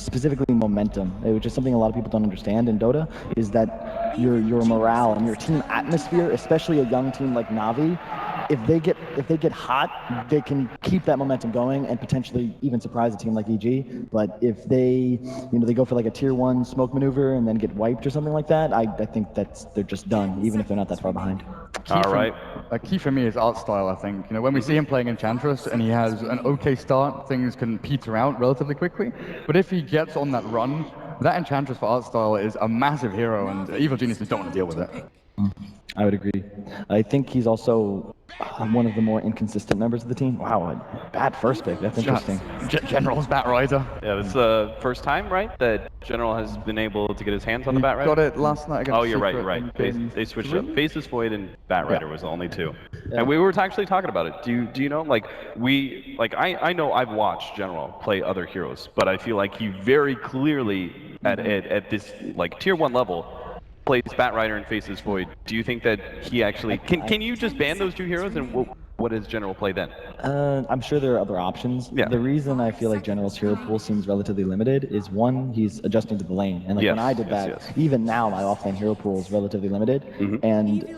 specifically momentum, which is something a lot of people don't understand in Dota, is that your morale and your team atmosphere, especially a young team like Navi, if they get hot, they can keep that momentum going and potentially even surprise a team like EG. But if they go for like a tier 1 smoke maneuver and then get wiped or something like that, I think they're just done, even if they're not that far behind. Key for me is art style, I think. When we see him playing Enchantress and he has an okay start, things can peter out relatively quickly. But if he gets on that run, that Enchantress for art style is a massive hero, and Evil Geniuses don't want to deal with it. I would agree. I think he's also one of the more inconsistent members of the team. Wow, a bad first pick. That's interesting. General's Batrider. Yeah, this is the first time, right, that General has been able to get his hands on the Batrider? Got it last night against you're Secret right. They switched up. Faceless Void and Batrider was the only two. Yeah. And we were actually talking about it. Do you know, I know I've watched General play other heroes, but I feel like he very clearly at this tier 1 level plays Batrider and Faceless Void. Do you think that he actually can you just ban those two heroes, and what does General play then? I'm sure there are other options. Yeah. The reason I feel like General's hero pool seems relatively limited is, one, he's adjusting to the lane. And when I did that, even now my offlane hero pool is relatively limited. And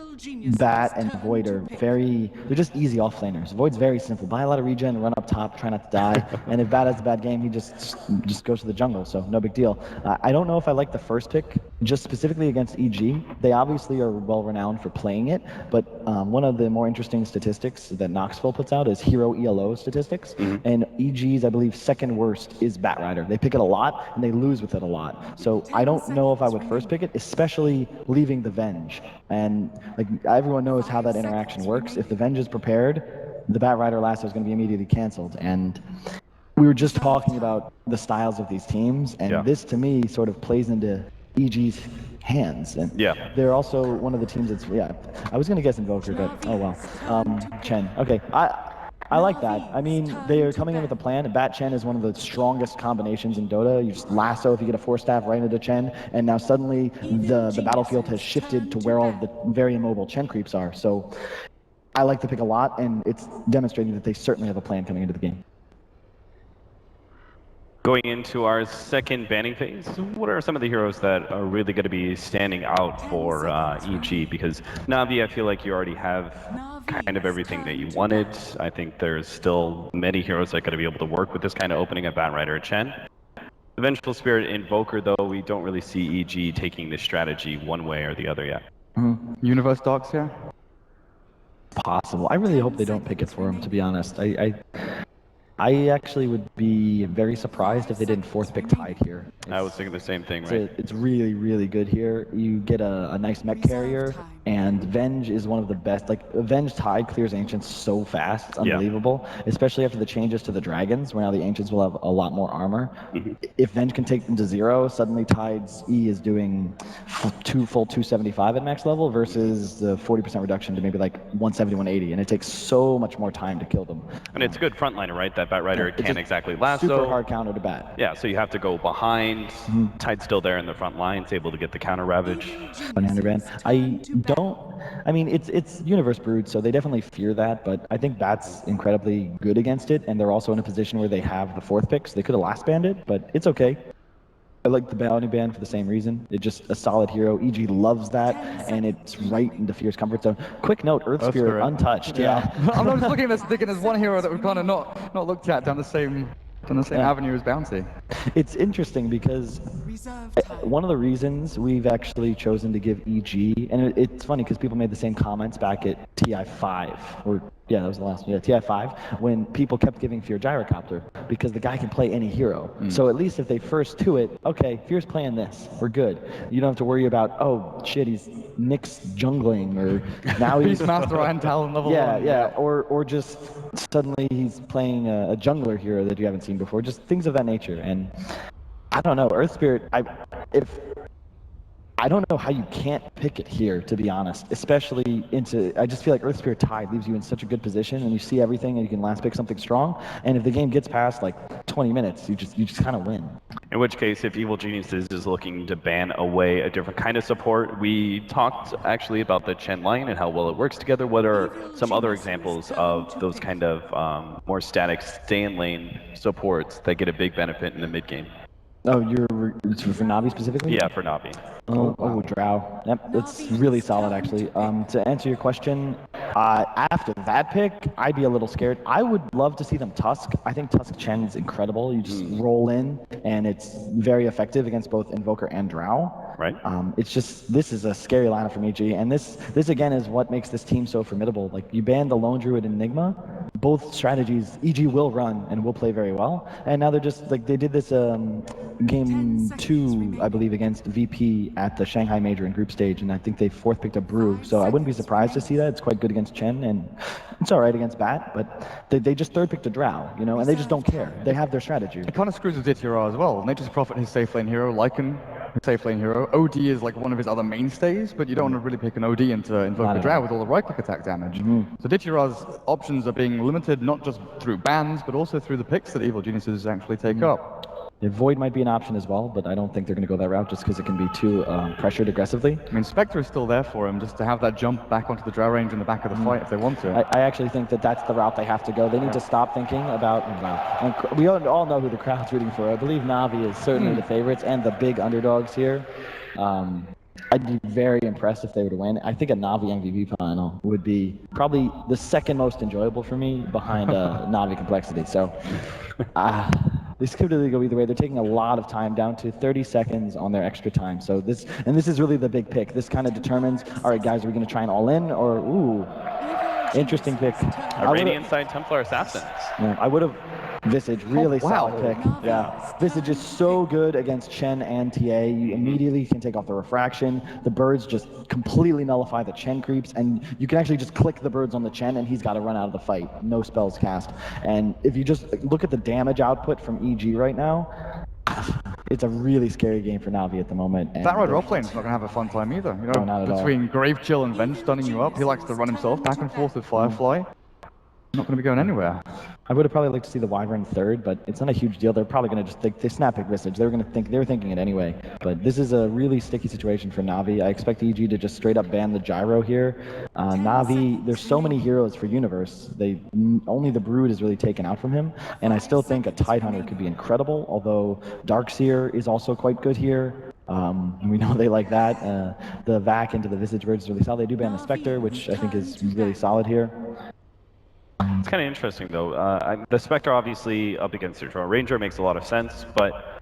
Bat and Void are they're just easy offlaners. Void's very simple. Buy a lot of regen, run up top, try not to die. And if Bat has a bad game, he just goes to the jungle, so no big deal. I don't know if I like the first pick, just specifically against EG. They obviously are well renowned for playing it, but one of the more interesting statistics that Knoxville puts out is hero ELO statistics, and EG's, I believe, second worst is Batrider. They pick it a lot, and they lose with it a lot. So I don't know if I would first pick it, especially leaving the Venge. And everyone knows how that interaction works. If the Venge is prepared, the Batrider lasso is going to be immediately canceled. And we were just talking about the styles of these teams, and this, to me, sort of plays into EG's hands. And they're also one of the teams that's, I was going to guess Invoker, but oh well. Chen. Okay, I like that. I mean, they are coming in with a plan. Bat Chen is one of the strongest combinations in Dota. You just lasso if you get a 4-staff right into Chen, and now suddenly the battlefield has shifted to where all of the very immobile Chen creeps are. So I like the pick a lot, and it's demonstrating that they certainly have a plan coming into the game. Going into our second banning phase, what are some of the heroes that are really going to be standing out for EG? Because Navi, I feel like you already have kind of everything that you wanted. I think there's still many heroes that are going to be able to work with this kind of opening of Batrider and Chen. The Vengeful Spirit Invoker, though, we don't really see EG taking this strategy one way or the other yet. Universe Dogs here? Possible. I really hope they don't pick it for him, to be honest. I actually would be very surprised if they didn't fourth pick Tide here. I was thinking the same thing, right? It's really, really good here. You get a nice mech carrier, and Venge is one of the best. Venge Tide clears Ancients so fast, it's unbelievable. Especially after the changes to the Dragons, where now the Ancients will have a lot more armor. If Venge can take them to 0, suddenly Tide's E is doing full 275 at max level versus the 40% reduction to maybe 170, 180, and it takes so much more time to kill them. And it's a good frontliner, right? That Batrider can't exactly lasso. Super hard counter to Bat. Yeah, so you have to go behind. Tide's still there in the front lines, able to get the counter ravage. I mean, it's Universe Brood, so they definitely fear that, but I think Bat's incredibly good against it, and they're also in a position where they have the fourth pick, so they could have last banned it, but it's okay. I like the bounty ban for the same reason. It's just a solid hero. EG loves that, and it's right into Fear's comfort zone. Quick note, Earth Spirit untouched. Yeah. I'm just looking at this, thinking there's one hero that we've kind of not looked at down the same avenue as Bounty. It's interesting because one of the reasons we've actually chosen to give EG, and it's funny because people made the same comments back at TI5, or yeah, that was the last one, TI5, when people kept giving Fear Gyrocopter, because the guy can play any hero. So at least if they first to it, okay, Fear's playing this, we're good. You don't have to worry about, oh shit, he's Nyx jungling, or now he's Master Iron Talon level 1. Yeah, or just suddenly he's playing a jungler hero that you haven't seen before, just things of that nature. And I don't know, Earth Spirit, I don't know how you can't pick it here, to be honest, especially I just feel like Earth Spirit Tide leaves you in such a good position, and you see everything, and you can last pick something strong, and if the game gets past 20 minutes, you just kind of win. In which case, if Evil Geniuses is looking to ban away a different kind of support, we talked actually about the Chen line and how well it works together. What are some other examples of those kind of more static stay in lane supports that get a big benefit in the mid game? Oh, it's for Navi specifically? Yeah, for Navi. Oh, Drow. Yep, that's really solid, actually. To answer your question, after that pick, I'd be a little scared. I would love to see them Tusk. I think Tusk Chen is incredible. You just roll in, and it's very effective against both Invoker and Drow. Right. It's just, this is a scary lineup from EG, and this again is what makes this team so formidable. Like, you ban the Lone Druid Enigma, both strategies EG will run and will play very well, and now they're just, like, they did this game 2, I believe, against VP at the Shanghai Major in group stage, and I think they fourth picked up Brew, so I wouldn't be surprised to see that. It's quite good against Chen, and it's all right against Bat, but they just third picked a Drow, you know, and they just don't care. They have their strategy. It kind of screws with DTR as well. Nature's Prophet, his safe lane hero, Lycan, his safe lane hero. OD is like one of his other mainstays, but you don't want to really pick an OD into Invoker Drow with all the right-click attack damage. So DTR's options are being limited not just through bans, but also through the picks that Evil Geniuses actually take up. Yeah, Void might be an option as well, but I don't think they're going to go that route just because it can be too pressured aggressively. I mean, Spectre is still there for him, just to have that jump back onto the Drow range in the back of the fight if they want to. I actually think that that's the route they have to go. They need to stop thinking about, and we all know who the crowd's rooting for. I believe Navi is certainly the favorites and the big underdogs here. I'd be very impressed if they were to win. I think a Navi MVP final would be probably the second most enjoyable for me behind Navi Complexity. So this could really go either way. They're taking a lot of time, down to 30 seconds on their extra time. So this is really the big pick. This kind of determines, all right, guys, are we going to try and all in, or ooh, interesting pick. A Radiant side Templar Assassins. Yeah, I would have Visage, really solid pick. Yeah, Visage is so good against Chen and TA. You immediately can take off the refraction. The birds just completely nullify the Chen creeps, and you can actually just click the birds on the Chen, and he's got to run out of the fight. No spells cast. And if you just look at the damage output from EG right now, it's a really scary game for Navi at the moment. And that Rider offlane's not going to have a fun time either. You know, not at between Grave Chill and Venge stunning you up, he likes to run himself back and forth with Firefly. Not going to be going anywhere. I would have probably liked to see the Wyvern third, but it's not a huge deal. They're probably going to just think they snap pick Visage. They were thinking it anyway. But this is a really sticky situation for Navi. I expect EG to just straight up ban the gyro here. Navi, there's so many heroes for Universe. Only the Brood is really taken out from him, and I still think a Tidehunter could be incredible. Although Darkseer is also quite good here. We know they like that. The Vac into the Visage Bird is really solid. They do ban the Spectre, which I think is really solid here. It's kind of interesting, though. The Spectre, obviously, up against the Drow Ranger makes a lot of sense, but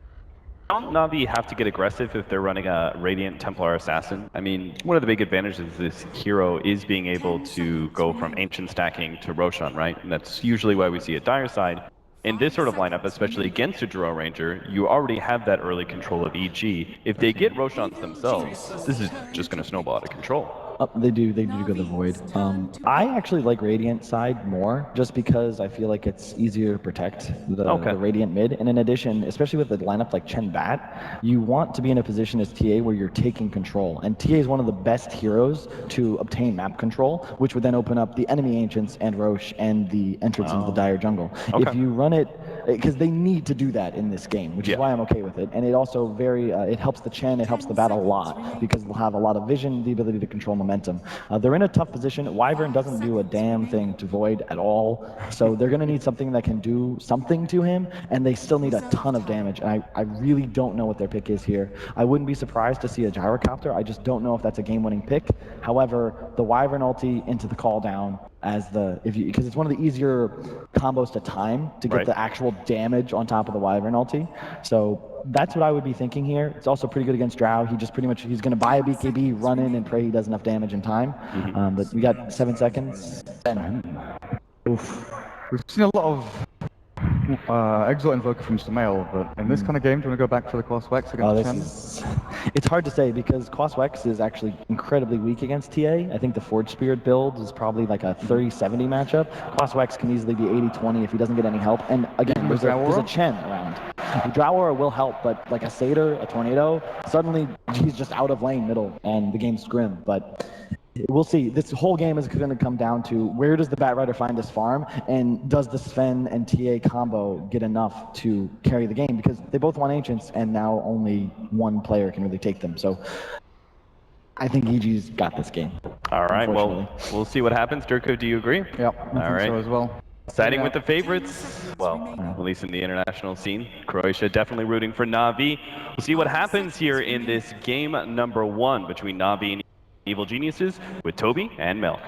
don't Navi have to get aggressive if they're running a Radiant Templar Assassin? I mean, one of the big advantages of this hero is being able to go from Ancient stacking to Roshan, right? And that's usually why we see a Dire side. In this sort of lineup, especially against a Drow Ranger, you already have that early control of EG. If they get Roshans themselves, this is just going to snowball out of control. They do go the Void. I actually like Radiant side more, just because I feel like it's easier to protect the Radiant mid. And in addition, especially with a lineup like Chen Bat, you want to be in a position as TA where you're taking control. And TA is one of the best heroes to obtain map control, which would then open up the enemy Ancients and Roche and the entrance into the Dire jungle. If you run it, because they need to do that in this game, which is why I'm okay with it. And it also it helps the Chen, it helps the Bat a lot, because they'll have a lot of vision, the ability to control momentum. They're in a tough position. Wyvern doesn't do a damn thing to Void at all, so they're going to need something that can do something to him, and they still need a ton of damage. And I really don't know what their pick is here. I wouldn't be surprised to see a Gyrocopter. I just don't know if that's a game-winning pick. However, the Wyvern ulti into the call down as because it's one of the easier combos to time to get the actual damage on top of the Wyvern ulti. So that's what I would be thinking here. It's also pretty good against Drow. He just he's going to buy a BKB, run in, and pray he does enough damage in time. But we got 7 seconds. Oof. We've seen a lot of Exalt Invoker from Samael, but in this kind of game, do you want to go back for the Quaswex against Chen? It's hard to say, because Quaswex is actually incredibly weak against TA. I think the Forge Spirit build is probably like a 30-70 matchup. Quaswex can easily be 80-20 if he doesn't get any help. And again, there's a Chen around. Drow Aura will help, but like a Satyr, a Tornado, suddenly he's just out of lane middle, and the game's grim. But we'll see. This whole game is going to come down to where does the Bat Rider find his farm, and does the Sven and TA combo get enough to carry the game? Because they both want Ancients, and now only one player can really take them. So I think EG's got this game. All right, well, we'll see what happens. Durko, do you agree? Yep, I think so as well. Siding with the favorites, well, at least in the international scene, Croatia definitely rooting for Na'Vi. We'll see what happens here in this game number 1 between Na'Vi and Evil Geniuses with Toby and Mel.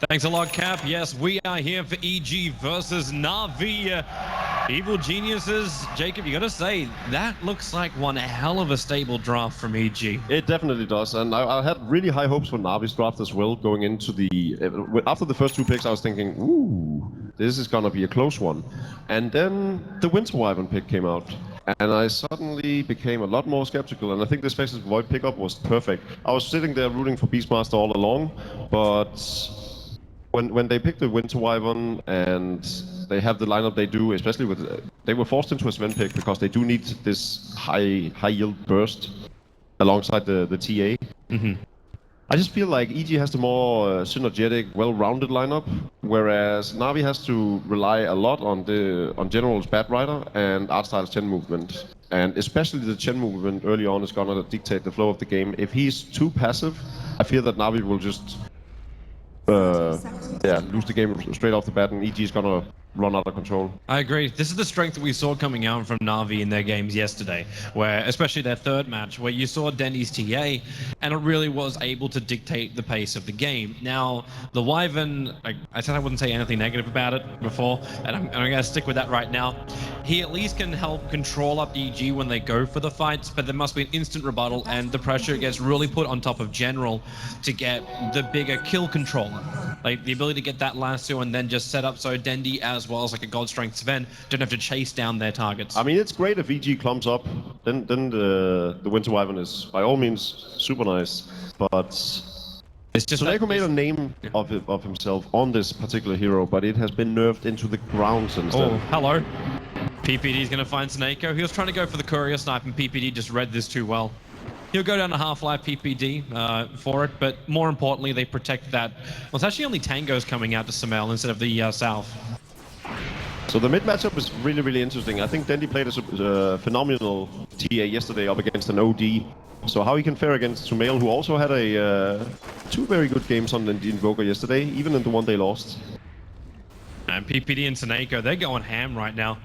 Thanks a lot, Cap. Yes, we are here for EG versus Na'Vi. Evil Geniuses. Jacob, you gotta say, that looks like one hell of a stable draft from EG. It definitely does, and I had really high hopes for Na'Vi's draft as well, going into the... After the first 2 picks, I was thinking, ooh, this is gonna be a close one. And then the Winter Wyvern pick came out, and I suddenly became a lot more skeptical, and I think this Faceless Void pickup was perfect. I was sitting there rooting for Beastmaster all along, but when they picked the Winter Wyvern and they have the lineup they do, especially with... they were forced into a Sven pick because they do need this high yield burst alongside the TA. I just feel like EG has the more synergetic, well-rounded lineup, whereas Na'Vi has to rely a lot on General's Bat Rider and Artstyle's Chen movement. And especially the Chen movement early on is gonna dictate the flow of the game. If he's too passive, I fear that Na'Vi will just lose the game straight off the bat, and EG is gonna run out of control. I agree. This is the strength that we saw coming out from Na'Vi in their games yesterday, where, especially their third match, where you saw Dendy's TA, and it really was able to dictate the pace of the game. Now, the Wyvern, I said I wouldn't say anything negative about it before, and I'm going to stick with that right now. He at least can help control up EG when they go for the fights, but there must be an instant rebuttal, and the pressure gets really put on top of General to get the bigger kill controller. Like, the ability to get that lasso and then just set up so Dendy, as well as like a God Strength Sven, don't have to chase down their targets. I mean, it's great if EG clumps up, then the Winter Wyvern is by all means super nice, but it's just Suneko made a name of himself on this particular hero, but it has been nerfed into the ground since then. Oh, hello. PPD's gonna find Suneko. He was trying to go for the courier snipe, and PPD just read this too well. He'll go down to Half-Life PPD for it, but more importantly, they protect that. Well, it's actually only Tango's coming out to Samel instead of the South. So the mid matchup is really, really interesting. I think Dendy played a phenomenal TA yesterday up against an OD. So how he can fare against Sumail, who also had a 2 very good games on the Invoker yesterday, even in the one they lost. And PPD and Suneko, they're going ham right now.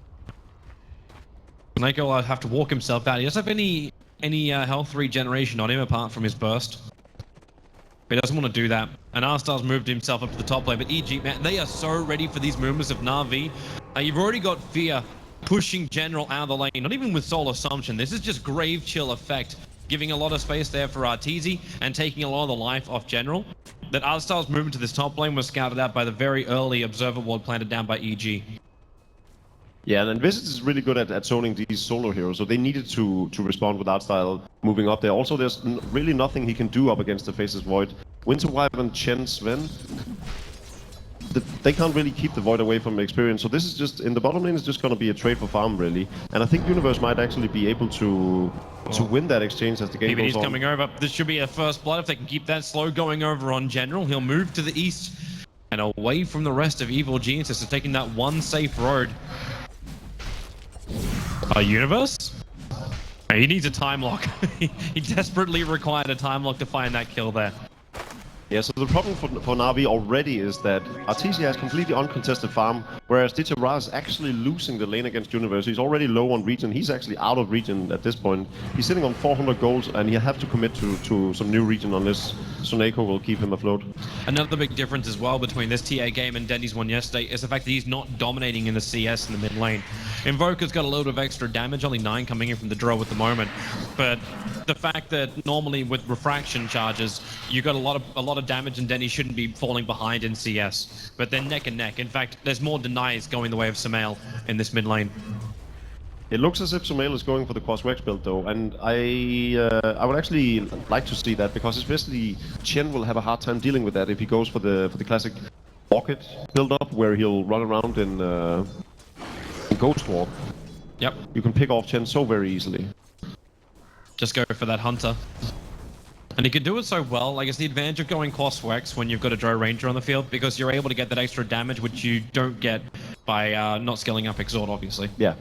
Suneko will have to walk himself out. He doesn't have any health regeneration on him apart from his burst. But he doesn't want to do that. And R-Star's moved himself up to the top lane, but EG, man, they are so ready for these movements of Na'Vi. You've already got Fear pushing General out of the lane, not even with Soul Assumption. This is just Grave Chill effect, giving a lot of space there for Arteezy and taking a lot of the life off General. That R-Star's movement to this top lane was scouted out by the very early Observer Ward planted down by EG. Yeah, and Visit is really good at zoning these solo heroes, so they needed to respond with Artstyle moving up there. Also, there's really nothing he can do up against the Faceless Void. Winter Wyvern, Chen, Sven, they can't really keep the Void away from experience, so this is just, in the bottom lane, it's just going to be a trade for farm, really. And I think Universe might actually be able to win that exchange as the game goes on. Coming over. This should be a first blood if they can keep that slow going over on General. He'll move to the east and away from the rest of Evil Geniuses, so taking that one safe road. Universe? He needs a time lock. He desperately required a time lock to find that kill there. Yeah, so the problem for Na'Vi already is that Arteezy has completely uncontested farm, whereas Ditya is actually losing the lane against Universe. He's already low on regen. He's actually out of regen at this point. He's sitting on 400 gold, and he'll have to commit to some new regen unless Suneko will keep him afloat. Another big difference as well between this TA game and Dendy's one yesterday is the fact that he's not dominating in the CS in the mid lane. Invoker's got a little bit of extra damage, only 9 coming in from the draw at the moment, but the fact that normally with refraction charges, you got a lot of damage, and Denny shouldn't be falling behind in CS. But they're neck and neck. In fact, there's more denies going the way of Sumail in this mid lane. It looks as if Sumail is going for the Cross-Wex build though, and I would actually like to see that, because especially Chen will have a hard time dealing with that if he goes for the classic rocket build up where he'll run around in Ghost Walk. Yep. You can pick off Chen so very easily. Just go for that Hunter. And he can do it so well. Like, it's the advantage of going Cross-Wex when you've got a Drow Ranger on the field, because you're able to get that extra damage, which you don't get by not scaling up Exort, obviously. Yeah.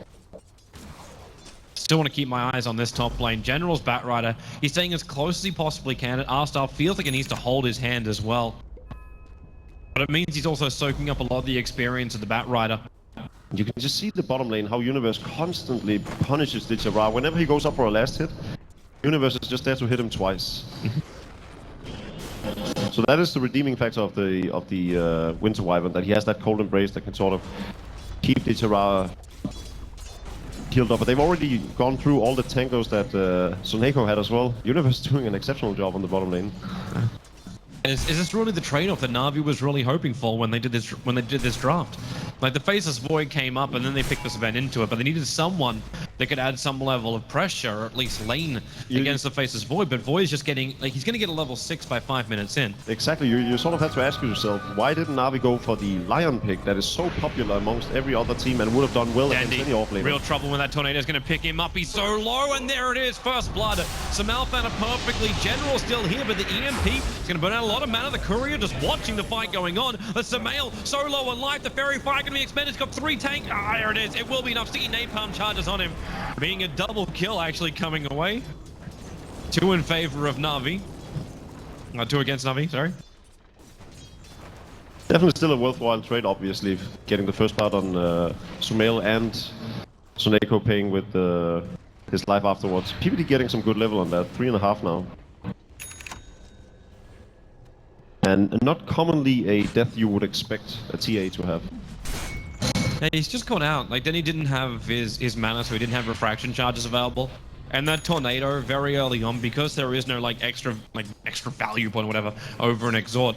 Still want to keep my eyes on this top lane. General's Batrider. He's staying as close as he possibly can. And R-Star feels like he needs to hold his hand as well. But it means he's also soaking up a lot of the experience of the Bat Rider. You can just see the bottom lane, how Universe constantly punishes Ditchara. Whenever he goes up for a last hit, Universe is just there to hit him twice. So that is the redeeming factor of the Winter Wyvern, that he has that cold embrace that can sort of keep Ditchara healed up. But they've already gone through all the tangos that Soneko had as well. Universe is doing an exceptional job on the bottom lane. Is this really the trade-off that Na'Vi was really hoping for when they did this draft? Like the Faceless Void came up and then they picked this event into it, but they needed someone that could add some level of pressure, or at least lane against the Faceless Void. But Void is just getting, like, he's going to get a level 6 by 5 minutes in. Exactly. You sort of have to ask yourself, why didn't Na'Vi go for the Lion pick that is so popular amongst every other team and would have done well against any offlaner? Real trouble when that Tornado is going to pick him up. He's so low, and there it is, first blood. Samal found a perfectly. General still here, but the EMP is going to burn out a lot of mana. The Courier just watching the fight going on. The Samal so low on life. The Fairy Fire going to be expended. It's got 3 tank. Ah, there it is. It will be enough. Sticky Napalm charges on him. Being a double kill actually coming away. 2 in favor of Na'Vi. 2 against Na'Vi, sorry. Definitely still a worthwhile trade, obviously, getting the first part on Sumail and Soneko paying with his life afterwards. PPD getting some good level on that, 3.5 now. And not commonly a death you would expect a TA to have. Yeah, he's just gone out. Like, then he didn't have his mana, so he didn't have refraction charges available. And that Tornado very early on, because there is no extra value point or whatever over an Exhort.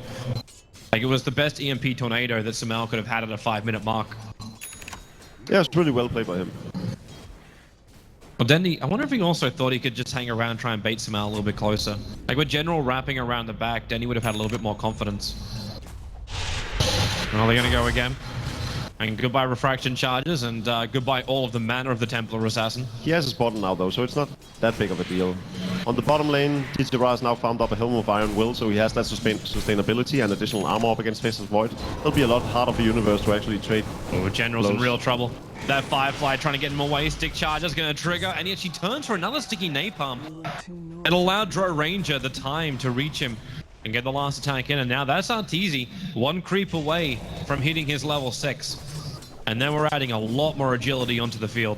Like, it was the best EMP Tornado that Samal could have had at a 5-minute mark. Yeah, it's really well played by him. Well, Dendy, I wonder if he also thought he could just hang around and try and bait Samal a little bit closer. Like, with General wrapping around the back, Dendy would have had a little bit more confidence. Well, they're going to go again. And goodbye refraction charges, and goodbye all of the mana of the Templar Assassin. He has his bottom now though, so it's not that big of a deal. On the bottom lane, Ditchara has now farmed up a Helm of Iron Will, so he has that sustainability and additional armor up against Faceless Void. It'll be a lot harder for Universe to actually trade. Oh, General's in real trouble. That Firefly trying to get him away. Stick Charger's going to trigger, and yet she turns for another Sticky Napalm. It allowed Dro Ranger the time to reach him and get the last attack in, and now that's Arteezy, 1 creep away from hitting his level 6. And then we're adding a lot more agility onto the field.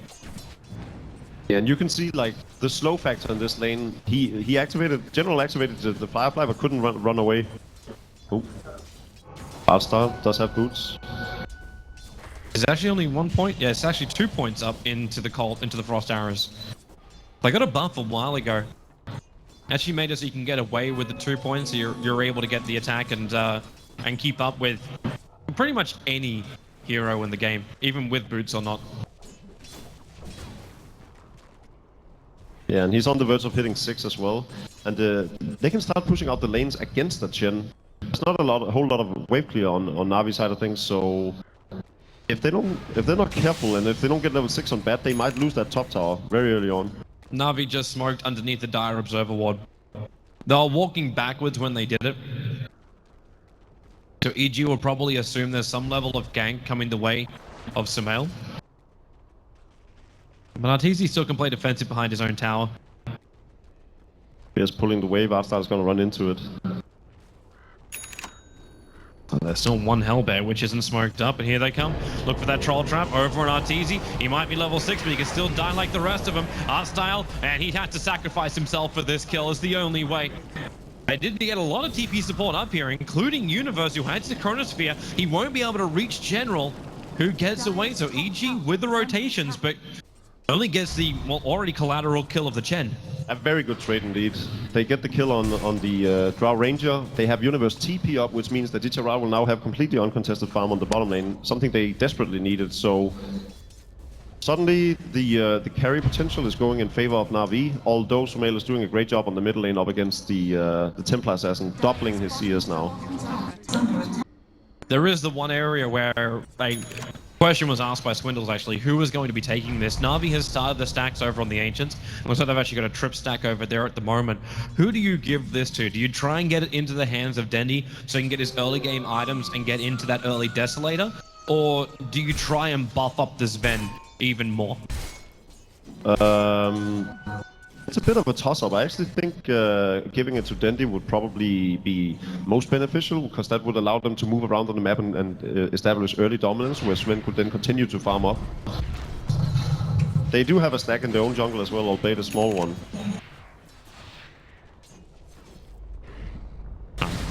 Yeah, and you can see like the slow factor in this lane. He activated, General activated the Firefly, but couldn't run away. Oh, Artstyle does have boots. It's actually only 1 point. Yeah, it's actually 2 points up into the Frost Arrows. They got a buff a while ago. Actually made it so you can get away with the 2 points, so you're able to get the attack and keep up with pretty much any hero in the game, even with boots or not. Yeah, and he's on the verge of hitting 6 as well. And they can start pushing out the lanes against that Chen. There's not a whole lot of wave clear on Na'Vi's side of things, so if they're not careful and if they don't get level 6 on bat, they might lose that top tower very early on. Na'Vi just smoked underneath the Dire Observer Ward. They were walking backwards when they did it. So EG will probably assume there's some level of gank coming the way of Sumail. But Arteezy still can play defensive behind his own tower. He's pulling the wave, Artstyle's gonna run into it. There's still 1 Hellbear, which isn't smoked up, and here they come. Look for that Troll Trap over on Arteezy. He might be level 6, but he can still die like the rest of them. Artstyle, and he had to sacrifice himself for this kill, is the only way. I did get a lot of TP support up here, including Universe, who has the Chronosphere. He won't be able to reach General, who gets away. So EG with the rotations, but only gets the already collateral kill of the Chen. A very good trade indeed. They get the kill on the Drow Ranger. They have Universe TP up, which means that Ditchara will now have completely uncontested farm on the bottom lane, something they desperately needed. So suddenly the carry potential is going in favor of Na'Vi, although Sumail is doing a great job on the middle lane up against the Templar Assassin, doubling his CS now. There is the one area where a question was asked by Swindles actually, who was going to be taking this? Na'Vi has started the stacks over on the Ancients. Looks like they've actually got a trip stack over there at the moment. Who do you give this to? Do you try and get it into the hands of Dendy so he can get his early game items and get into that early Desolator? Or do you try and buff up this Ven even more? It's it's a bit of a toss-up. I actually think giving it to Dendy would probably be most beneficial, because that would allow them to move around on the map and establish early dominance, where Sven could then continue to farm up. They do have a stack in their own jungle as well, albeit a small one.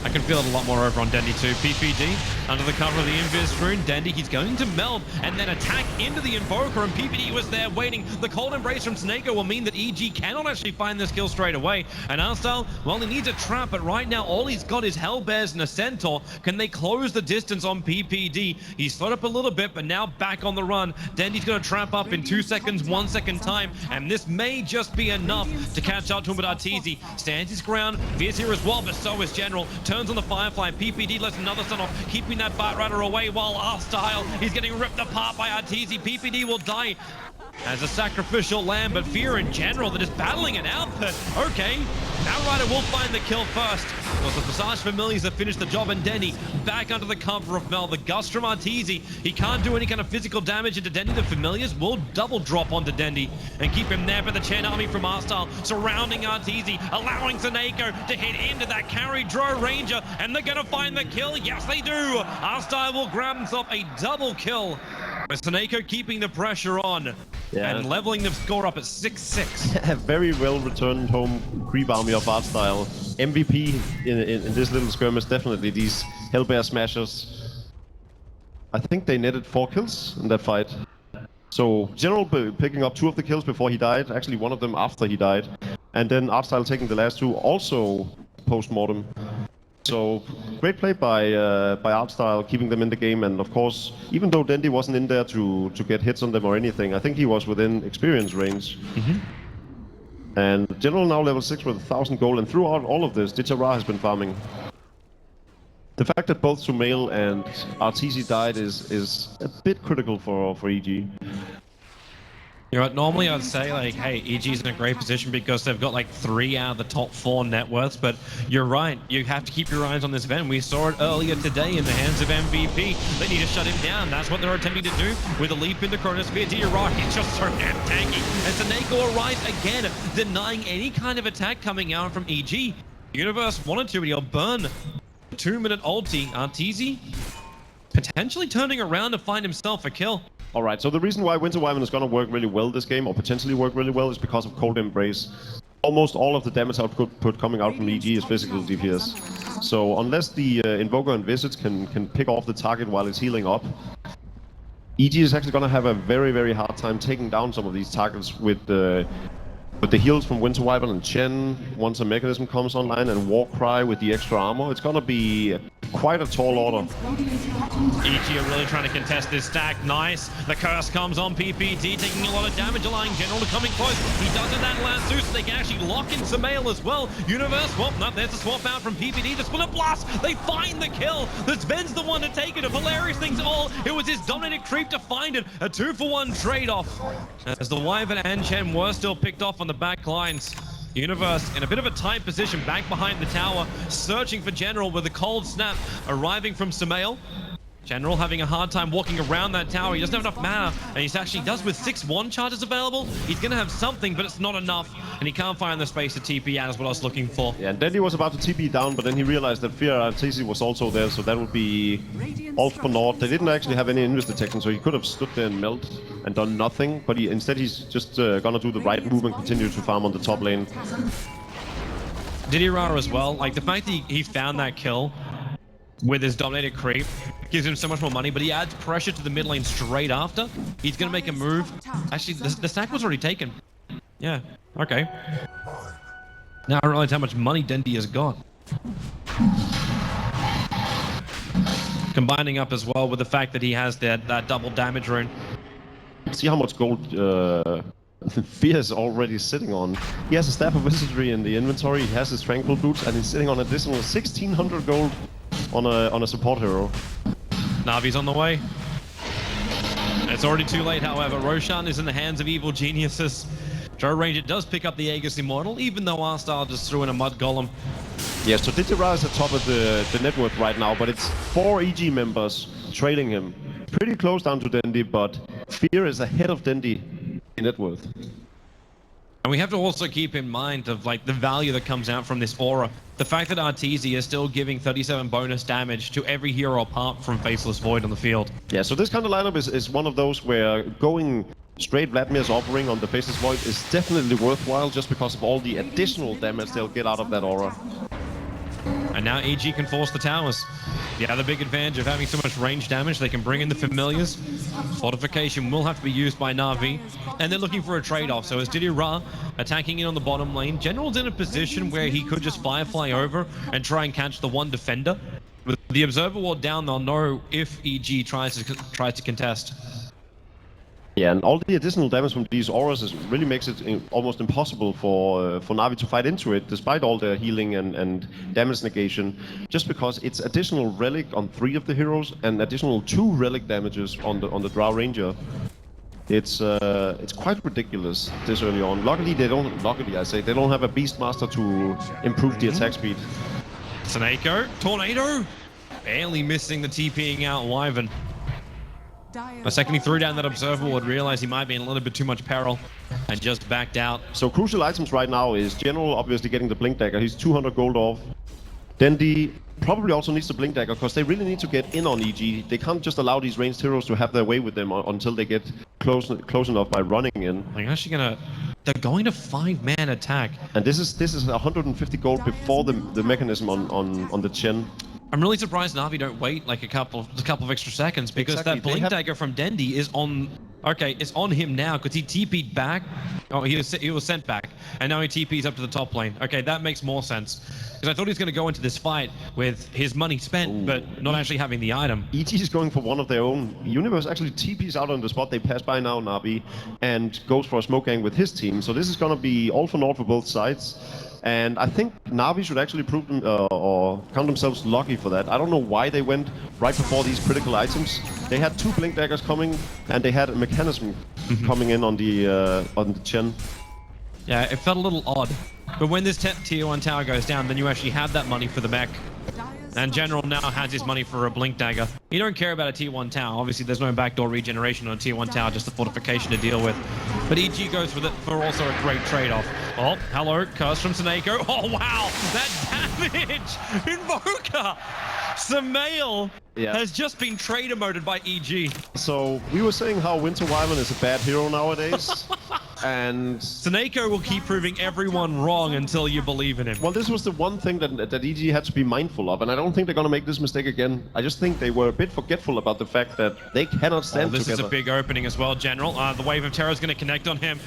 I can feel it a lot more over on Dendy too. PPD under the cover of the Invis rune. Dendy, he's going to meld and then attack into the Invoker, and PPD was there waiting. The cold embrace from Snako will mean that EG cannot actually find this kill straight away. And Arstyle, well, he needs a trap, but right now all he's got is Hellbears and a Centaur. Can they close the distance on PPD? He's slowed up a little bit, but now back on the run. Dendy's going to trap up in 2 seconds, 1 second time, and this may just be enough to catch up to him. But Arteezy stands his ground. Vincere as well, but so is General. Turns on the Firefly. PPD lets another stun off, keeping that Bite Rider away, while Arstyle, he's getting ripped apart by Arteezy. PPD will die as a sacrificial lamb, but Fear in general that is battling it out. But okay, Outrider will find the kill first. It was the Visage Familiars that finished the job, and Dendy back under the cover of Mel. The gust from Arteezy, he can't do any kind of physical damage into Dendy. The Familiars will double drop onto Dendy and keep him there, but the Chen army from Arstyle surrounding Arteezy, allowing Seneko to hit into that carry Dro Ranger, and they're gonna find the kill. Yes, they do. Arstyle will grab himself a double kill, with Seneko keeping the pressure on. Yeah. And leveling the score up at 6-6. A very well returned home creep army of Arstyle. MVP in this little skirmish, definitely these Hellbear Smashers. I think they netted 4 kills in that fight. So General picking up 2 of the kills before he died, actually one of them after he died. And then Arstyle taking the last 2, also post-mortem. So great play by Arstyle, keeping them in the game, and of course, even though Dendy wasn't in there to get hits on them or anything, I think he was within experience range. And General now level 6 with 1,000 gold, and throughout all of this, Ditchara has been farming. The fact that both Sumail and Arteezy died is a bit critical for EG. You know what, normally I'd say like, hey, EG's in a great position because they've got like 3 out of the top 4 net worths, but you're right, you have to keep your eyes on this event. We saw it earlier today in the hands of MVP. They need to shut him down. That's what they're attempting to do with a leap into Chronosphere. Ditchara, he's just so damn tanky. And Seneko arrives again, denying any kind of attack coming out from EG. Universe wanted to, but he'll burn 2-minute ulti. Arteezy potentially turning around to find himself a kill. Alright, so the reason why Winter Wyvern is going to work really well this game, or potentially work really well, is because of Cold Embrace. Almost all of the damage output coming out from EG is physical DPS. So unless the Invoker and Visage can pick off the target while it's healing up, EG is actually going to have a very, very hard time taking down some of these targets with the heals from Winter Wyvern and Chen once a mechanism comes online, and Warcry with the extra armor. It's going to be quite a tall order. EG are really trying to contest this stack. Nice. The curse comes on PPD, taking a lot of damage, allowing General to come in close. He does in that last so they can actually lock in Sumail as well. Universe, well, no, there's a swap out from PPD. The Splinter Blast, they find the kill. The Sven's the one to take it. The hilarious things all, it was his dominated creep to find it. A 2-for-1 trade-off. As the Wyvern and Chen were still picked off on the back lines. Universe in a bit of a tight position back behind the tower, searching for General with a cold snap arriving from Sumail. General having a hard time walking around that tower. He doesn't have enough mana, and he actually does with 6 1 charges available. He's going to have something, but it's not enough, and he can't find the space to TP out is what I was looking for. Yeah, and then he was about to TP down, but then he realized that Fear Arteezy was also there, so that would be all for naught. They didn't actually have any invis detection, so he could have stood there and melt and done nothing, but instead he's just gonna do the right move and continue to farm on the top lane. Ditchara as well, like the fact that he found that kill with his dominated creep gives him so much more money, but he adds pressure to the mid lane straight after. He's gonna make a move. Actually, the stack was already taken. Yeah, okay. Now I realize how much money Dendy has got. Combining up as well with the fact that he has that double damage rune. See how much gold Fear is already sitting on. He has a Staff of Wizardry in the inventory, he has his Tranquil Boots, and he's sitting on additional 1,600 gold on a support hero. Navi's on the way. It's already too late, however. Roshan is in the hands of evil geniuses. Dro Ranger does pick up the Aegis Immortal, even though Arstyle just threw in a Mud Golem. Yeah, so Ditchara is at top of the net worth right now, but it's 4 EG members trailing him. Pretty close down to Dendy, but Fear is ahead of Dendy in net worth. And we have to also keep in mind of like the value that comes out from this aura. The fact that Arteezy is still giving 37 bonus damage to every hero apart from Faceless Void on the field. Yeah, so this kind of lineup is one of those where going straight Vladimir's offering on the Faceless Void is definitely worthwhile just because of all the additional damage they'll get out of that aura. And now EG can force the towers. The other big advantage of having so much range damage, they can bring in the familiars. Fortification will have to be used by Na'Vi, and they're looking for a trade-off. So as Diddy Ra attacking in on the bottom lane, General's in a position where he could just Firefly over and try and catch the one defender. With the Observer Ward down, they'll know if EG tries to contest. Yeah, and all the additional damage from these auras really makes it almost impossible for Na'Vi to fight into it, despite all the healing and damage negation, just because it's additional relic on 3 of the heroes and additional 2 relic damages on the Drow Ranger. It's quite ridiculous this early on. Luckily, they don't have a Beastmaster to improve the attack speed. Snako, Tornado, barely missing the TPing out Wyvern. A second he threw down that Observer would realize he might be in a little bit too much peril and just backed out. So crucial items right now is General obviously getting the Blink Dagger. He's 200 gold off. Dendi probably also needs the Blink Dagger because they really need to get in on EG. They can't just allow these ranged heroes to have their way with them until they get close enough by running in. They're going to 5-man attack. And this is 150 gold before the mechanism on the Chen. I'm really surprised Na'Vi don't wait like a couple of extra seconds because Exactly. that Blink Dagger from Dendi is on. Okay, it's on him now because he TP'd back. Oh, he was sent back, and now he TP's up to the top lane. Okay, that makes more sense because I thought he was going to go into this fight with his money spent, but not actually having the item. EG is going for one of their own. Universe actually TP's out on the spot. They pass by now, Na'Vi, and goes for a smoke gang with his team. So this is going to be all for naught for both sides. And I think Na'Vi should actually prove them or count themselves lucky for that. I don't know why they went right before these critical items. They had 2 Blink Daggers coming, and they had a mechanism coming in on the Chen. Yeah, it felt a little odd. But when this tier 1 tower goes down, then you actually have that money for the mech. And General now has his money for a Blink Dagger. You don't care about a tier 1 tower. Obviously, there's no backdoor regeneration on a tier 1 tower, just the fortification to deal with. But EG goes for also a great trade-off. Oh, hello, curse from Snako. Oh, wow, that damage! Invoker! Samael has just been trade emoted by EG. So we were saying how Winter Wyvern is a bad hero nowadays. And Snako will keep proving everyone wrong until you believe in him. Well, this was the one thing that EG had to be mindful of, and I don't think they're going to make this mistake again. I just think they were a bit forgetful about the fact that they cannot stand this together. Is a big opening as well, General. The Wave of Terror is going to connect on him.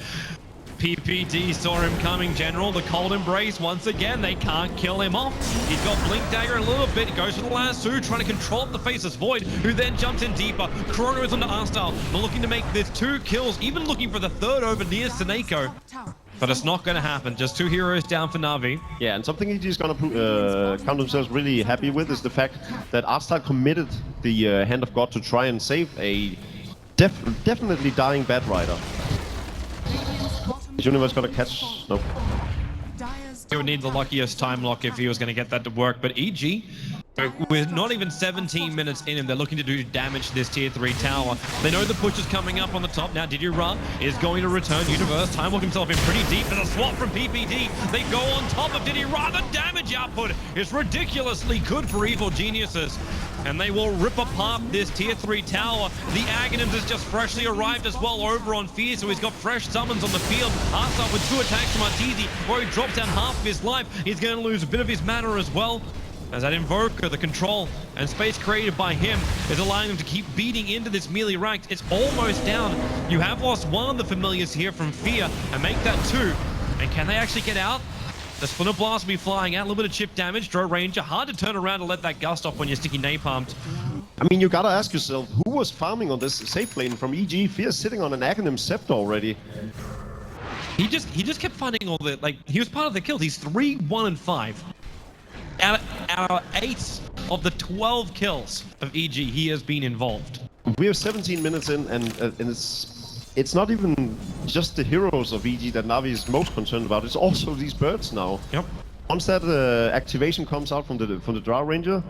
PPD saw him coming, General. The Cold Embrace, once again, they can't kill him off. He's got Blink Dagger a little bit. He goes for the lasso, trying to control the Faceless Void, who then jumps in deeper. Chrono is on the R-Style. They're looking to make this 2 kills, even looking for the 3rd over near Snako. But it's not going to happen. Just 2 heroes down for Na'Vi. Yeah, and something EG is going to count themselves really happy with is the fact that Artstyle committed the Hand of God to try and save a definitely dying Bat Rider. Is Universe going to catch? Nope. He would need the luckiest time lock if he was going to get that to work. But EG, with not even 17 minutes in him, they're looking to do damage to this tier 3 tower. They know the push is coming up on the top. Now Diddy Ra is going to return Universe. Time lock himself in pretty deep. There's a swap from PPD. They go on top of Diddy Ra. The damage output is ridiculously good for Evil Geniuses. And they will rip apart this tier 3 tower. The Aghanims has just freshly arrived as well over on Fear, so he's got fresh summons on the field. Artstyle with 2 attacks from Arteezy, where he drops down half of his life. He's going to lose a bit of his mana as well. As that Invoker, the control and space created by him is allowing him to keep beating into this melee ranks. It's almost down. You have lost 1 of the familiars here from Fear and make that 2. And can they actually get out? The Splinter Blast will be flying out, a little bit of chip damage. Drow Ranger, hard to turn around and let that gust off when you're sticky napalmed. I mean, you gotta ask yourself, who was farming on this safe lane from EG? Fear sitting on an Aghanim Scepter already. He just kept finding all the, like, he was part of the kills. He's 3, 1, and 5. Out of 8 of the 12 kills of EG, he has been involved. We have 17 minutes in, and it's not even just the heroes of EG that Na'Vi is most concerned about. It's also these birds now. Yep. Once that activation comes out from the Drow Ranger,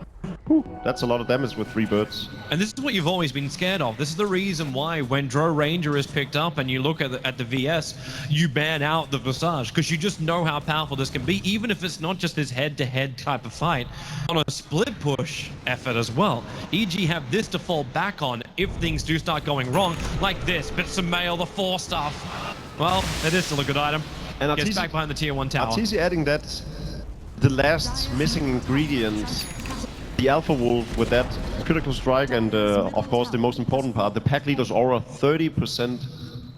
Whew, that's a lot of damage with 3 birds. And this is what you've always been scared of. This is the reason why when Dro Ranger is picked up and you look at the VS, you ban out the Visage, because you just know how powerful this can be, even if it's not just this head-to-head type of fight. On a split push effort as well, EG have this to fall back on if things do start going wrong, like this. But Sumail, the 4-star. Well, it is still a good item. And Gets back behind the tier 1 tower. Arteezy adding that, the last missing ingredient, the Alpha Wolf with that critical strike, and of course the most important part, the pack leader's aura, 30%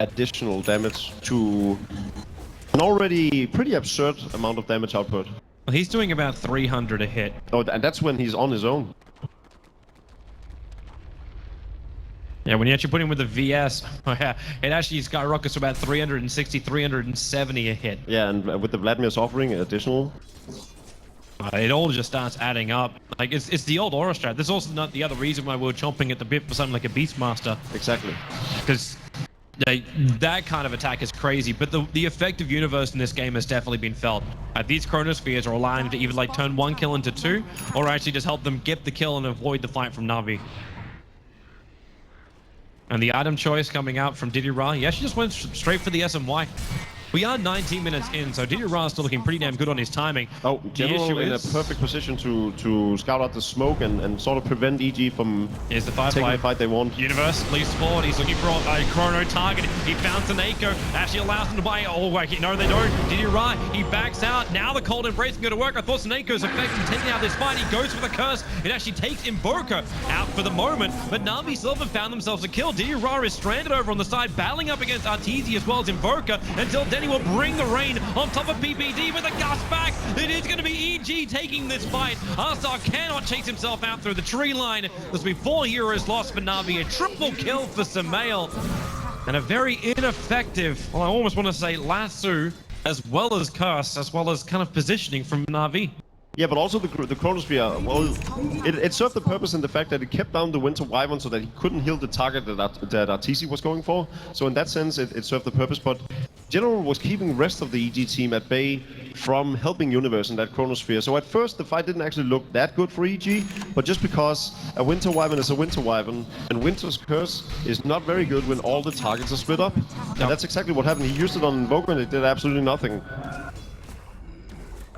additional damage to an already pretty absurd amount of damage output. Well, he's doing about 300 a hit. Oh, and that's when he's on his own. Yeah, when you actually put him with the VS, it actually skyrockets to about 360, 370 a hit. Yeah, and with the Vladimir's offering additional. It all just starts adding up. Like, it's the old aura strat. That's also not the other reason why we're chomping at the bit for something like a Beastmaster. Exactly. Because that kind of attack is crazy, but the effective universe in this game has definitely been felt. These chronospheres are allowing to either like turn 1 kill into 2, or actually just help them get the kill and avoid the fight from Na'Vi. And the item choice coming out from Diddy Ra, he actually just went straight for the SMY. We are 19 minutes in, so Diddy Ra is still looking pretty damn good on his timing. Oh, General in a perfect position to scout out the smoke and sort of prevent EG from taking the fight they want. Universe leaps forward. He's looking for a chrono target. He found Saneko. Actually allows him to buy. Oh, wait, no, they don't. Diddy Ra, he backs out. Now the cold embrace is going to work. I thought Saneko's effective taking out this fight. He goes for the curse. It actually takes Invoker out for the moment, but Na'Vi still haven't found themselves a kill. Diddy Ra is stranded over on the side, battling up against Arteezy as well as Invoker, until Denny will bring the rain on top of PPD with a gust back. It is going to be EG taking this fight. Arstar cannot chase himself out through the tree line. There's been 4 heroes lost for Na'Vi, a triple kill for Sumail, and a very ineffective, well, I almost want to say lasso, as well as curse, as well as kind of positioning from Na'Vi. Yeah, but also the chronosphere, well, it served the purpose in the fact that it kept down the Winter Wyvern so that he couldn't heal the target that Arteezy was going for. So in that sense, it served the purpose, but General was keeping the rest of the EG team at bay from helping Universe in that chronosphere. So at first, the fight didn't actually look that good for EG, but just because a Winter Wyvern is a Winter Wyvern, and Winter's Curse is not very good when all the targets are split up. And that's exactly what happened. He used it on Invoker and it did absolutely nothing.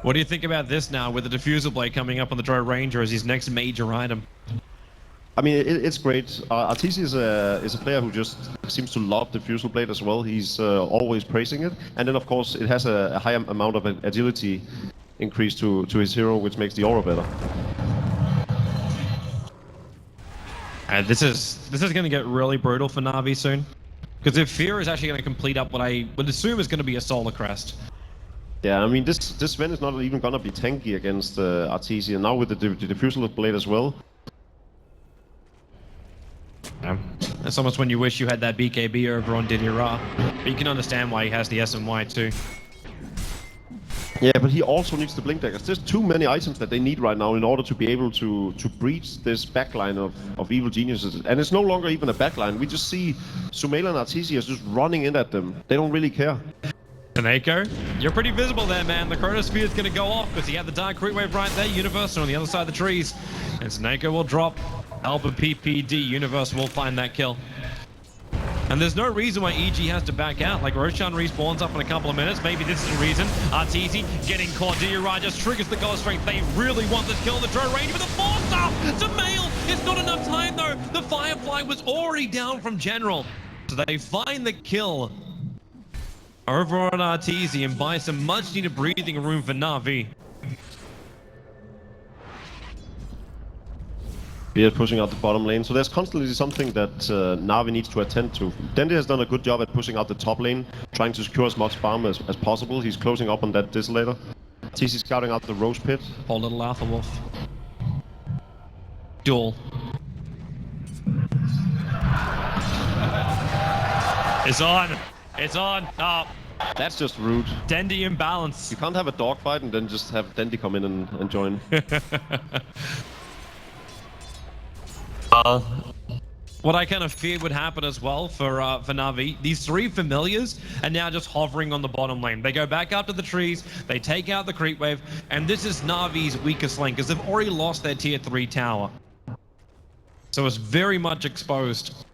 What do you think about this now with the Diffusal Blade coming up on the Dro Ranger as his next major item? I mean, it's great. Arteezy is a player who just seems to love the Diffusal Blade as well. He's always praising it. And then, of course, it has a high amount of agility increase to his hero, which makes the aura better. And this is going to get really brutal for Na'Vi soon. Because if Fear is actually going to complete up what I would assume is going to be a Solar Crest. Yeah, I mean, this Sven is not even gonna be tanky against Arteezy, and now with the Diffusal Blade as well. Yeah. It's almost when you wish you had that BKB over on Diddy Ra. But you can understand why he has the SMY too. Yeah, but he also needs the Blink Daggers. There's too many items that they need right now in order to be able to breach this backline of evil geniuses. And it's no longer even a backline. We just see Sumail and Arteezy just running in at them. They don't really care. Saneko, you're pretty visible there, man. The chronosphere is going to go off because he had the Dark Root Wave right there. Universe on the other side of the trees. And Saneko will drop. Alpha PPD. Universe will find that kill. And there's no reason why EG has to back out. Like, Roshan respawns up in a couple of minutes. Maybe this is the reason. Arteezy getting caught. Dira just triggers the Ghost Strength. They really want this kill. The Dro Ranger with a 4-star. Sumail. It's not enough time, though. The Firefly was already down from General. So they find the kill over on Arteezy and buy some much-needed breathing room for Na'Vi. Beard pushing out the bottom lane, so there's constantly something that Na'Vi needs to attend to. Dendy has done a good job at pushing out the top lane, trying to secure as much farm as possible. He's closing up on that Desolator. TC scouting out the Rose Pit. Poor little Alpha Wolf. Duel. It's on! It's on! Oh. That's just rude. Dendy imbalance. You can't have a dogfight and then just have Dendy come in and join. What I kind of feared would happen as well for Na'Vi, these 3 familiars are now just hovering on the bottom lane. They go back up to the trees, they take out the creep wave, and this is Na'Vi's weakest lane because they've already lost their tier 3 tower. So it's very much exposed.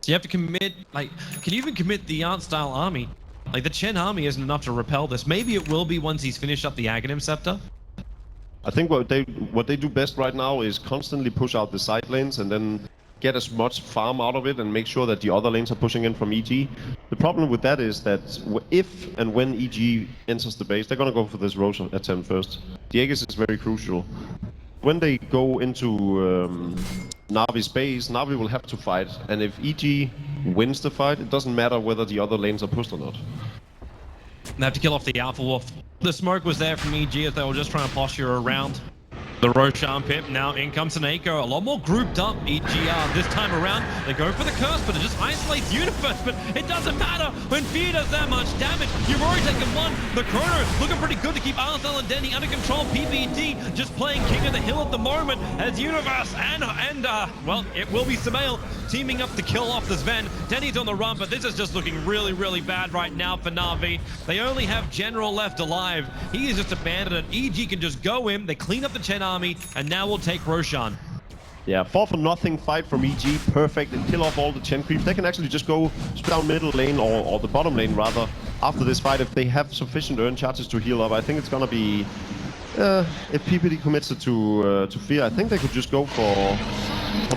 So you have to commit, like, can you even commit the Art-style army? Like, the Chen army isn't enough to repel this. Maybe it will be once he's finished up the Aghanim Scepter. I think what they do best right now is constantly push out the side lanes and then get as much farm out of it and make sure that the other lanes are pushing in from EG. The problem with that is that if and when EG enters the base, they're gonna go for this Roche attempt first. The Aegis is very crucial. When they go into Na'Vi's base, Na'Vi will have to fight, and if EG wins the fight, it doesn't matter whether the other lanes are pushed or not. They have to kill off the Alpha Wolf. The smoke was there from EG as they were just trying to posture around the Roshan pit. Now in comes Seneco, a lot more grouped up. EGR this time around, they go for the curse, but it just isolates Universe. But it doesn't matter when Fear does that much damage. You've already taken one. The Chrono looking pretty good to keep Arthel and Denny under control. PPD just playing King of the Hill at the moment as Universe and well, it will be Samael teaming up to kill off the Sven. Denny's on the run, but this is just looking really, really bad right now for Na'Vi. They only have General left alive. He is just abandoned. EG can just go in. They clean up the Chen army, and now we'll take Roshan. Yeah, 4-for-nothing fight from EG, perfect, and kill off all the Chen creeps. They can actually just go down middle lane, or the bottom lane rather, after this fight if they have sufficient earn charges to heal up. I think it's gonna be, if PPD commits it to Fear, I think they could just go for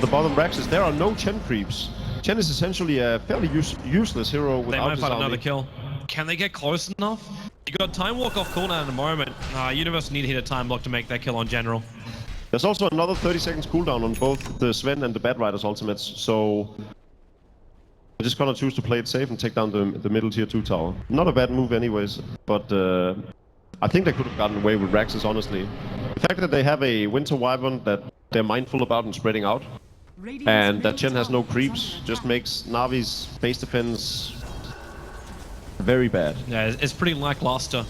the bottom Raxes. There are no Chen creeps. Chen is essentially a fairly useless hero without his army. They might find another kill. Can they get close enough? You got Time Walk off cooldown in a moment. Universe need to hit a time block to make that kill on General. There's also another 30 seconds cooldown on both the Sven and the Bad Riders ultimates, so I'm just gonna choose to play it safe and take down the middle tier 2 tower. Not a bad move anyways, but I think they could have gotten away with Raxes, honestly. The fact that they have a Winter Wyvern that they're mindful about and spreading out, and that Chen has no creeps, just makes Na'Vi's base defense very bad. Yeah, it's pretty lackluster.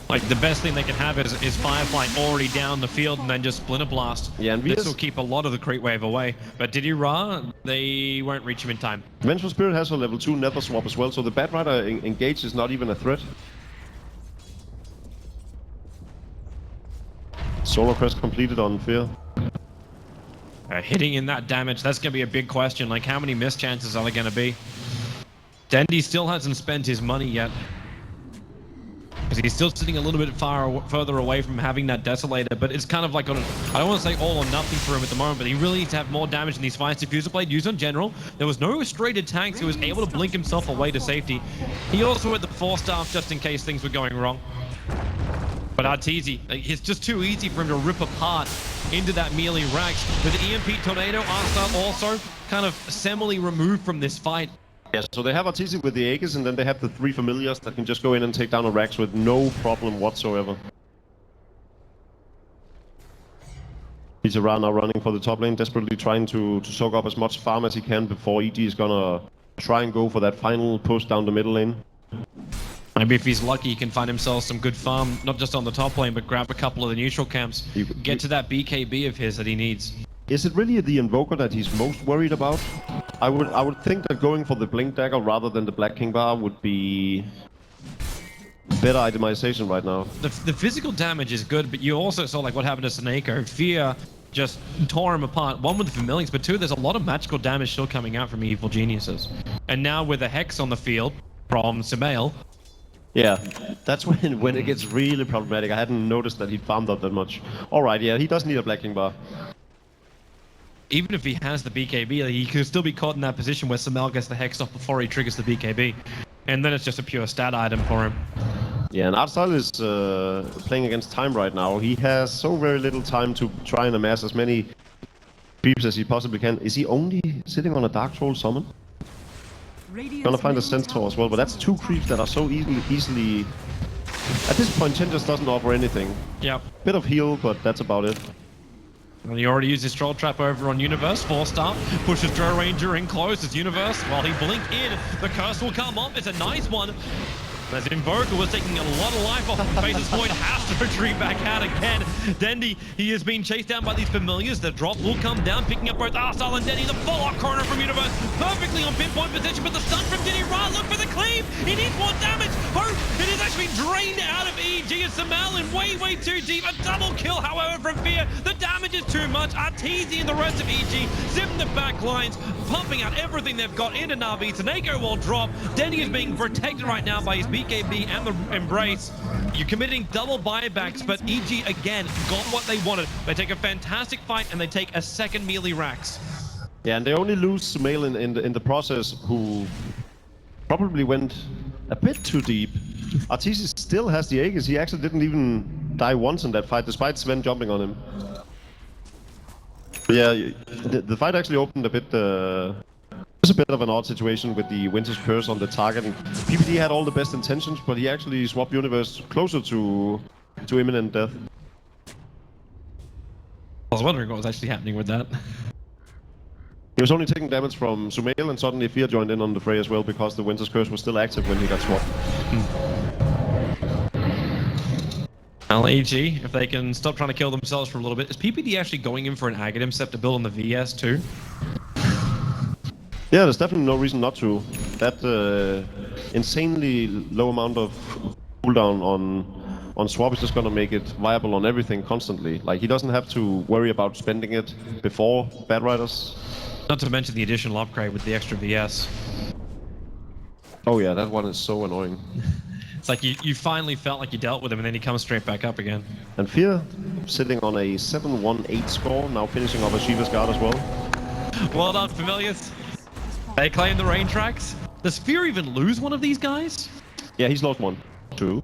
Like, the best thing they can have is Firefly already down the field and then just Splinter Blast. Yeah, and this will keep a lot of the creep wave away. But Diddy Ra, they won't reach him in time. Vengeful Spirit has a level 2 Nether Swap as well, so the Bad Rider engaged is not even a threat. Solar Crest completed on Fear. Hitting in that damage, that's going to be a big question. Like, how many missed chances are there going to be? Dendy still hasn't spent his money yet. Because he's still sitting a little bit further away from having that Desolator, but it's kind of like on I don't want to say all or nothing for him at the moment, but he really needs to have more damage in these fights. Diffuser Blade used on General. There was no restricted tanks. He was able to blink himself away to safety. He also had the 4-staff just in case things were going wrong. But Arteezy, it's just too easy for him to rip apart into that melee Rax. With the EMP Tornado, Arthel also kind of semi removed from this fight. Yeah, so they have Arteezy with the Aegis, and then they have the 3 familiars that can just go in and take down a Rax with no problem whatsoever. He's around now running for the top lane, desperately trying to soak up as much farm as he can before EG is gonna try and go for that final push down the middle lane. Maybe if he's lucky, he can find himself some good farm, not just on the top lane, but grab a couple of the neutral camps. Get to that BKB of his that he needs. Is it really the Invoker that he's most worried about? I would think that going for the Blink Dagger rather than the Black King Bar would be better itemization right now. The physical damage is good, but you also saw like what happened to Seneco. Fear just tore him apart. One with the familiars, but two, there's a lot of magical damage still coming out from Evil Geniuses. And now with a Hex on the field from Samael. Yeah, that's when it gets really problematic. I hadn't noticed that he farmed up that much. Alright, yeah, he does need a Black King Bar. Even if he has the BKB, he could still be caught in that position where Samael gets the Hex off before he triggers the BKB. And then it's just a pure stat item for him. Yeah, and Artstyle is playing against time right now. He has so very little time to try and amass as many creeps as he possibly can. Is he only sitting on a Dark Troll summon? Gonna find a Centaur as well, but that's 2 creeps that are so easily... At this point, Chen just doesn't offer anything. Yep. Bit of heal, but that's about it. And he already used his Troll Trap over on Universe. 4-star pushes Drow Ranger in close as Universe. While he blink in, the curse will come off. It's a nice one. As Invoker was taking a lot of life off him, Faces Void has to retreat back out again. Dendy, he has been chased down by these familiars. The drop will come down, picking up both Arstal and Dendy. The follow-up corner from Universe, perfectly on pinpoint position, but the stun from Dendy Ra, look for the cleave. He needs more damage. Hope, it is actually drained out of EG and Samal in way too deep. A double kill, however, from Fear. The damage is too much. Arteezy and the rest of EG zipping the back lines, pumping out everything they've got into Na'Vi. Taneko will drop. Dendy is being protected right now by his BKB and the Embrace. You're committing double buybacks, but EG again got what they wanted. They take a fantastic fight and they take a second melee Rax. Yeah, and they only lose Sumail in the process, who probably went a bit too deep. Arteezy still has the Aegis. He actually didn't even die once in that fight, despite Sven jumping on him. But yeah, the fight actually opened a bit. It was a bit of an odd situation with the Winter's Curse on the target. And PPD had all the best intentions, but he actually swapped Universe closer to imminent death. I was wondering what was actually happening with that. He was only taking damage from Sumail, and suddenly Fear joined in on the fray as well, because the Winter's Curse was still active when he got swapped. Well, EG, if they can stop trying to kill themselves for a little bit, is PPD actually going in for an Aghanim Scepter build on the VS too? Yeah, there's definitely no reason not to. That insanely low amount of cooldown on swap is just gonna make it viable on everything constantly. Like, he doesn't have to worry about spending it before Bad Riders. Not to mention the additional upgrade with the extra VS. Oh yeah, that one is so annoying. It's like you finally felt like you dealt with him and then he comes straight back up again. And Fear sitting on a 7-1-8 score, now finishing off a Shiva's Guard as well. Well done, Familiars. They claim the rain tracks. Does Fear even lose one of these guys? Yeah, he's lost one. 2.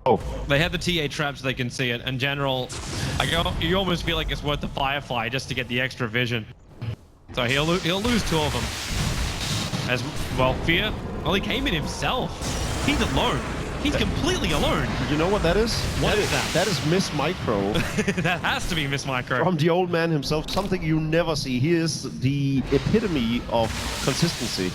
Oh. They have the TA traps, they can see it. In general, you almost feel like it's worth the Firefly just to get the extra vision. So he'll lose 2 of them. As well, Fear, well, he came in himself. He's alone. He's completely alone. You know what that is? What is that? That is Miss Micro. That has to be Miss Micro. From the old man himself, something you never see. He is the epitome of consistency.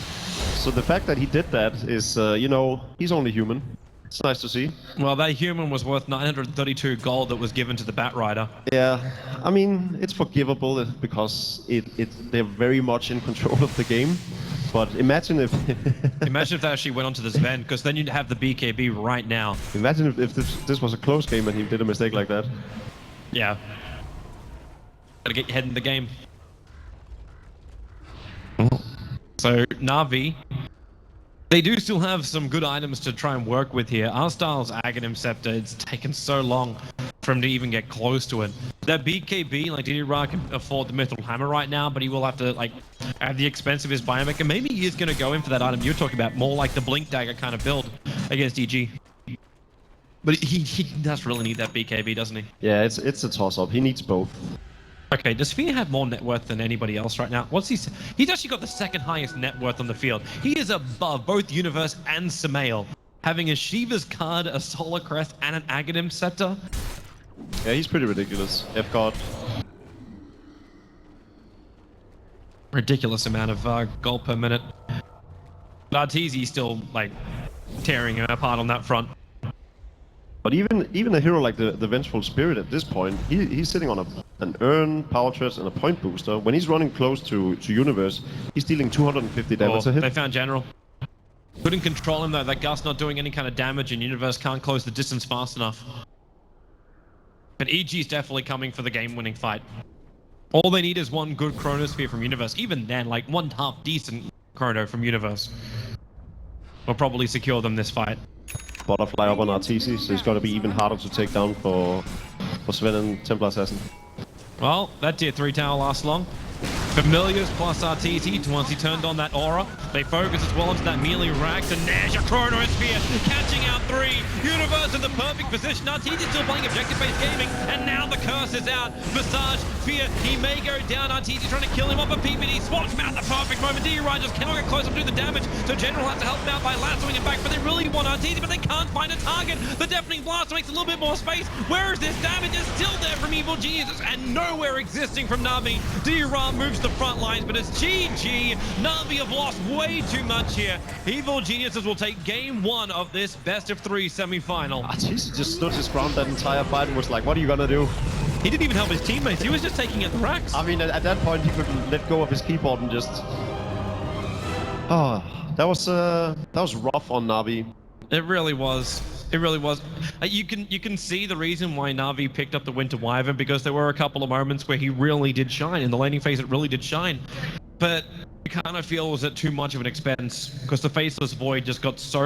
So the fact that he did that is, you know, he's only human. It's nice to see. Well, that human was worth 932 gold that was given to the Bat Rider. Yeah, I mean, it's forgivable because they're very much in control of the game. But imagine if... Imagine if that actually went onto this event, because then you'd have the BKB right now. Imagine if this was a close game and he did a mistake like that. Yeah. Gotta get your head in the game. So, Na'Vi, they do still have some good items to try and work with here. Arstyle's Aghanim Scepter, it's taken so long for him to even get close to it. That BKB, like, DD can afford the Mithril Hammer right now, but he will have to, like, at the expense of his Biomech, and maybe he is going to go in for that item you're talking about, more like the Blink Dagger kind of build against EG. But he does really need that BKB, doesn't he? Yeah, it's a toss-up. He needs both. Okay, does Fear have more net worth than anybody else right now? He's actually got the second highest net worth on the field. He is above both Universe and Sumail, having a Shiva's Card, a Solar Crest, and an Aghanim Scepter. Yeah, he's pretty ridiculous. F-Guard. Ridiculous amount of gold per minute. Arteezy still, like, tearing him apart on that front. But even a hero like the Vengeful Spirit at this point, he's sitting on an Urn, Power Treads, and a Point Booster. When he's running close to Universe, he's dealing 250 damage a hit. They found General. Couldn't control him though, that Gus not doing any kind of damage, and Universe can't close the distance fast enough. But EG's definitely coming for the game-winning fight. All they need is one good Chronosphere from Universe. Even then, like, one half-decent Chrono from Universe will probably secure them this fight. Butterfly up on Arteezy, so it's got to be even harder to take down for Sven and Templar Assassin. Well, that tier 3 tower lasts long. Familiars plus Arteezy, once he turned on that aura, they focus as well into that melee Rax, and there's your Chronosphere, catching out 3. Universe in the perfect position. Arteezy still playing objective-based gaming, and now the curse is out. Visage, Fear, he may go down. Arteezy trying to kill him off a PPD, swaps him out at the perfect moment. DUI just cannot get close up to the damage, so General has to help him out by lassoing him back, but they really want Arteezy, but they can't find a target. The Deafening Blast makes a little bit more space. Where is this damage? It's still there from Evil Geniuses, and nowhere existing from Na'Vi. DUI moves the front lines, but it's GG. Na'Vi have lost way too much here. Evil Geniuses will take game 1 of this best of 3 semi-final. Jeez, he just stood his ground that entire fight and was like, what are you gonna do? He didn't even help his teammates. He was just taking at the racks. I mean, at that point, he couldn't let go of his keyboard and just... Oh, that was rough on Na'Vi. It really was. It really was. You can see the reason why Na'Vi picked up the Winter Wyvern, because there were a couple of moments where he really did shine. In the laning phase, it really did shine. But you kind of feel it was at too much of an expense, because the Faceless Void just got so